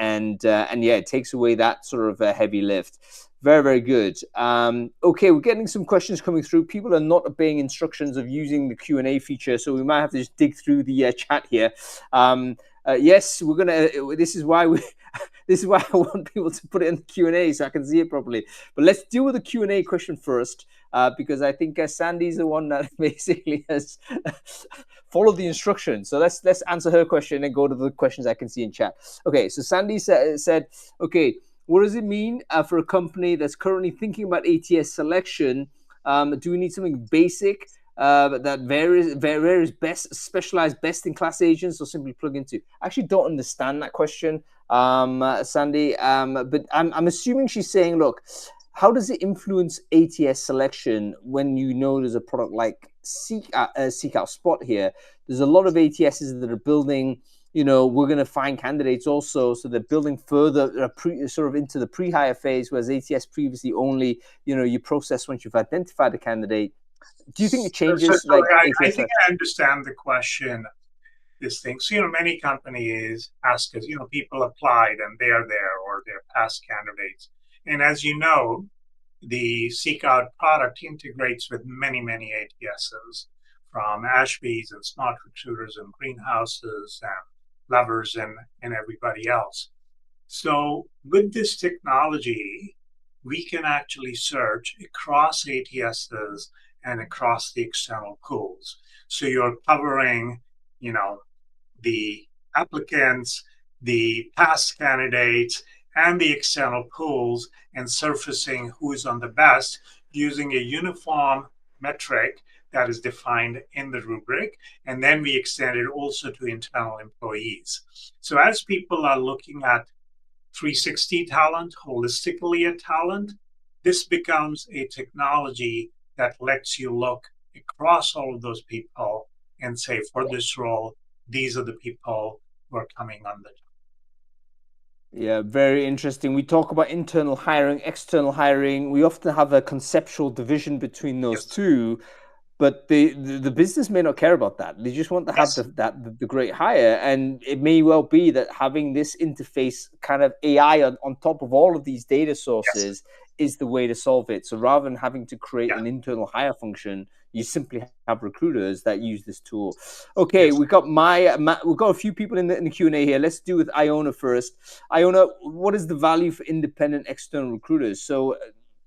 yeah, it takes away that sort of heavy lift. Very, very good. Okay, we're getting some questions coming through. People are not obeying instructions of using the Q&A feature, so we might have to just dig through the chat here. Yes, we're gonna. This is why I want people to put it in the Q&A so I can see it properly. But let's deal with the Q&A question first, because I think Sandy's the one that basically has followed the instructions. So let's answer her question and go to the questions I can see in chat. Okay, so Sandy said, okay, what does it mean for a company that's currently thinking about ATS selection? Do we need something basic that varies best specialized best in class agents or simply plug into? I actually don't understand that question, Sandy, but I'm assuming she's saying, look, how does it influence ATS selection when you know there's a product like SeekOut Spot here? There's a lot of ATSs that are building, we're going to find candidates also. So they're building further sort of into the pre-hire phase, whereas ATS previously only, you process once you've identified a candidate. Do you think it changes So like I ATS think selection? I understand the question. This thing. So, many companies ask us, people applied and they're there or they're past candidates. And as you know, the SeekOut product integrates with many, many ATSs from Ashby's and Smart Recruiters and Greenhouses and Lovers and everybody else. So with this technology, we can actually search across ATSs and across the external pools. So you're covering, the applicants, the past candidates, and the external pools and surfacing who's on the best using a uniform metric that is defined in the rubric. And then we extend it also to internal employees. So as people are looking at 360 talent, holistically at talent, this becomes a technology that lets you look across all of those people and say, for this role, these are the people who are coming on the job. Yeah, very interesting. We talk about internal hiring, external hiring. We often have a conceptual division between those Yes. two, but the business may not care about that. They just want to have Yes. the great hire, and it may well be that having this interface kind of AI on top of all of these data Yes. sources is the way to solve it. So rather than having to create Yeah. an internal hire function, you simply have recruiters that use this tool. Okay, Yes. we've got we've got a few people in the Q&A here. Let's do with Iona first. Iona, what is the value for independent external recruiters? So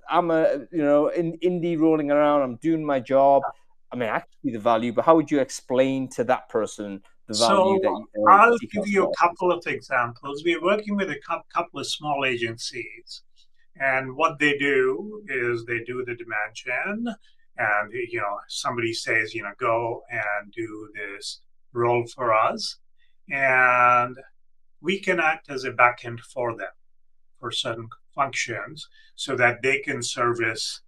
I'm in indie rolling around. I'm doing my job. I mean, actually the value, but how would you explain to that person the value that So I'll give SeekOut you Spot a offers? couple of examples. We're working with a couple of small agencies, and what they do is they do the demand gen, and somebody says, go and do this role for us, and we can act as a backend for them for certain functions so that they can service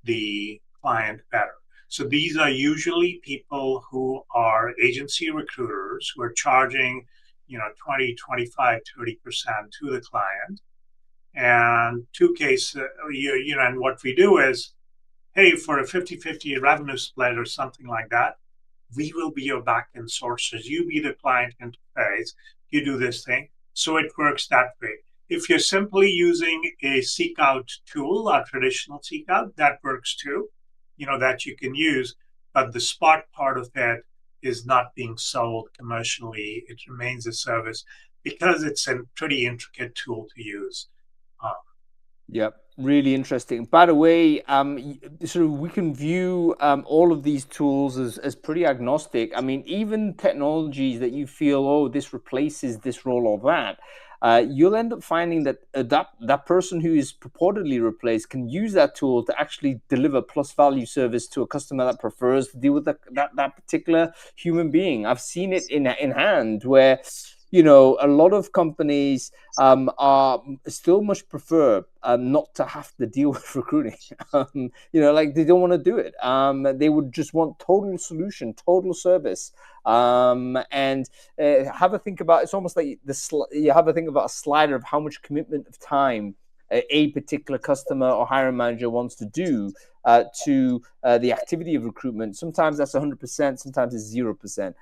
the client better. So these are usually people who are agency recruiters who are charging, 20, 25, 30% to the client. And two cases, and what we do is, hey, for a 50-50 revenue split or something like that, we will be your backend sources. You be the client interface. You do this thing. So it works that way. If you're simply using a seek out tool, a traditional seek out, that works too, that you can use. But the spot part of it is not being sold commercially. It remains a service because it's a pretty intricate tool to use. Uh, Yep, really interesting. By the way, sort of we can view all of these tools as pretty agnostic. I mean, even technologies that you feel, oh, this replaces this role or that. you'll end up finding that that person who is purportedly replaced can use that tool to actually deliver plus value service to a customer that prefers to deal with that particular human being. I've seen it in hand where a lot of companies are still much prefer not to have to deal with recruiting. Like they don't want to do it. They would just want total solution, total service. And have a think about, it's almost like you have a think about a slider of how much commitment of time a particular customer or hiring manager wants to do to the activity of recruitment. Sometimes that's 100%, sometimes it's 0%.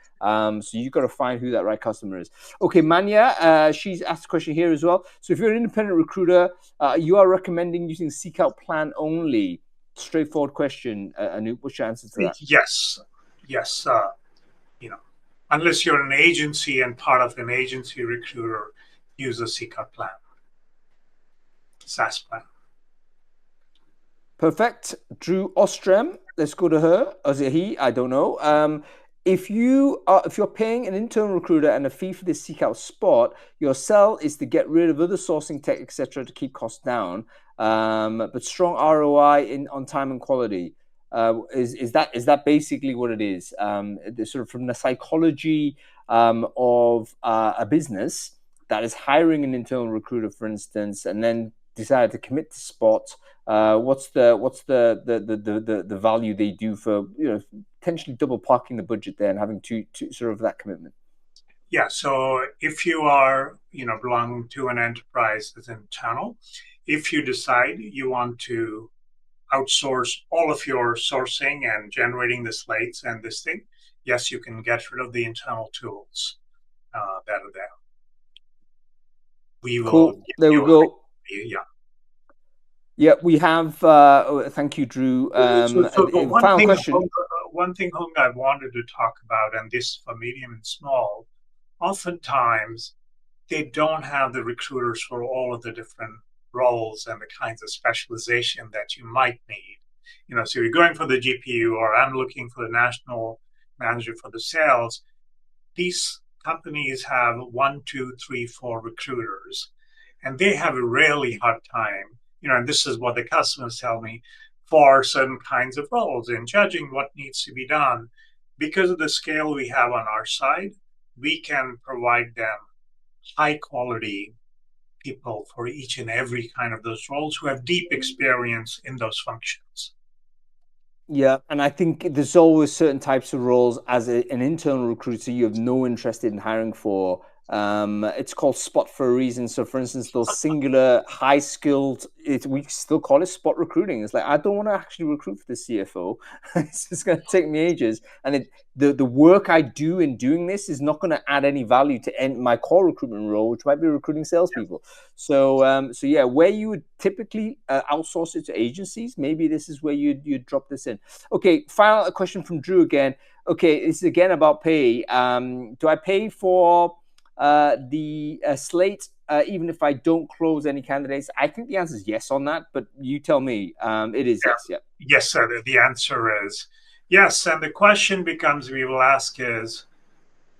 So you've got to find who that right customer is. Okay, Manya, she's asked a question here as well. So if you're an independent recruiter, you are recommending using SeekOut Plan only. Straightforward question, Anoop. What's your answer to that? Yes, yes. You know, unless you're an agency and part of an agency recruiter, use a SeekOut plan, SaaS plan. Perfect. Drew Ostrem, let's go to her. Or is it he? I don't know. If you're paying an internal recruiter and a fee for this seek out spot, your sell is to get rid of other sourcing tech, etc., to keep costs down. But strong ROI on time and quality. Is that basically what it is? Sort of from the psychology of a business that is hiring an internal recruiter, for instance, and then decided to commit to spot. What's the value they do for potentially double parking the budget there and having to sort of that commitment? Yeah. So if you are belong to an enterprise that's internal, if you decide you want to outsource all of your sourcing and generating the slates and this thing, yes, you can get rid of the internal tools that are there. We will Cool. give There we you, go. yeah. Yeah, we have. Thank you, Drew. But Final question. one thing, Hung, I wanted to talk about, and this for medium and small, oftentimes they don't have the recruiters for all of the different roles and the kinds of specialization that you might need. So you're going for the GPU, or I'm looking for the national manager for the sales. These companies have one, two, three, four recruiters, and they have a really hard time. And this is what the customers tell me for certain kinds of roles in judging what needs to be done. Because of the scale we have on our side, we can provide them high quality people for each and every kind of those roles who have deep experience in those functions. Yeah, and I think there's always certain types of roles as an internal recruiter you have no interest in hiring for. It's called spot for a reason. So, for instance, those singular high skilled, we still call it spot recruiting. It's like, I don't want to actually recruit for the CFO. It's just going to take me ages. And the work I do in doing this is not going to add any value to my core recruitment role, which might be recruiting salespeople. So yeah, where you would typically outsource it to agencies, maybe this is where you'd drop this in. Okay, final question from Drew again. Okay, this is again about pay. Do I pay for the slate even if I don't close any candidates? I think the answer is yes on that, but you tell me. It is yes. Yeah. Yes, sir. The answer is yes. And the question becomes, we will ask is,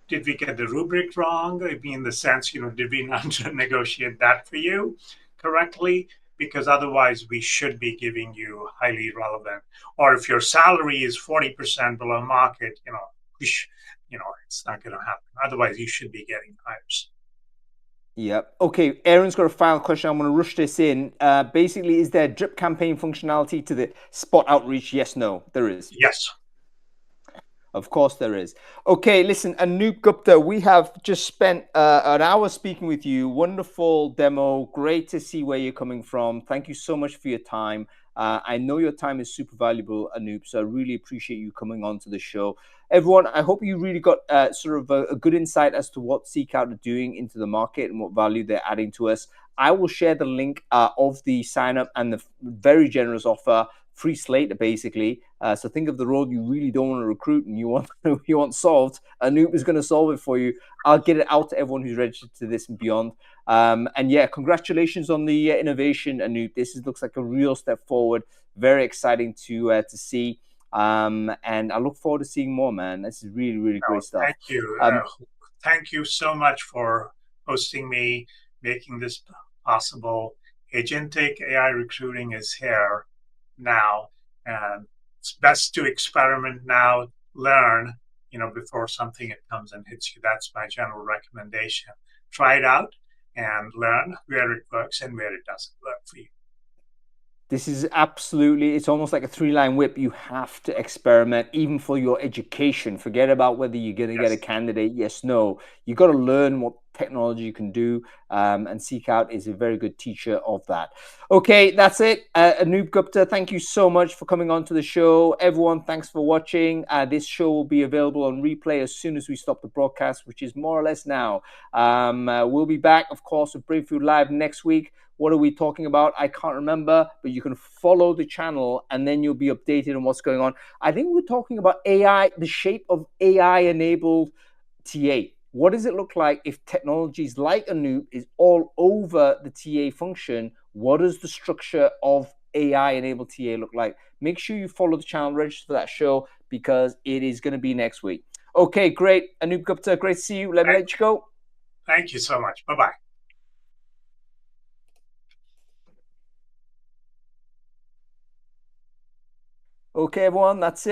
did we get the rubric wrong? I mean, in the sense, did we not negotiate that for you correctly? Because otherwise, we should be giving you highly relevant. Or if your salary is 40% below market, it's not going to happen. Otherwise, you should be getting hires. Yep. Okay, Aaron's got a final question. I'm going to rush this in. Basically, is there drip campaign functionality to the spot outreach? Yes, no, there is. Yes. Of course there is. Okay, listen, Anoop Gupta, we have just spent an hour speaking with you. Wonderful demo. Great to see where you're coming from. Thank you so much for your time. I know your time is super valuable, Anoop, so I really appreciate you coming on to the show. Everyone, I hope you really got sort of a good insight as to what SeekOut are doing into the market and what value they're adding to us. I will share the link of the sign up and the very generous offer, free slate basically. So think of the role you really don't want to recruit and you want solved. Anoop is going to solve it for you. I'll get it out to everyone who's registered to this and beyond. And yeah, congratulations on the innovation, Anoop. This looks like a real step forward. Very exciting to see. And I look forward to seeing more, man. This is really, really great stuff. Thank you. Thank you so much for hosting me. making this possible. Agentic AI recruiting is here now, and it's best to experiment now, learn, before something it comes and hits you. That's my general recommendation. Try it out and learn where it works and where it doesn't work for you. This is absolutely, it's almost like a three-line whip. You have to experiment, even for your education. Forget about whether you're going to get a Yes. candidate, yes, no. You got to learn what technology you can do, and SeekOut is a very good teacher of that. Okay, that's it. Anoop Gupta, thank you so much for coming on to the show. Everyone, thanks for watching. This show will be available on replay as soon as we stop the broadcast, which is more or less now. We'll be back, of course, with Brainfood Live next week. What are we talking about? I can't remember, but you can follow the channel and then you'll be updated on what's going on. I think we're talking about AI, the shape of AI-enabled TA. What does it look like if technologies like Anoop is all over the TA function? What does the structure of AI-enabled TA look like? Make sure you follow the channel, register for that show, because it is going to be next week. Okay, great. Anoop Gupta, great to see you. Let me let you go. Thank you so much. Bye-bye. Okay, everyone, that's it.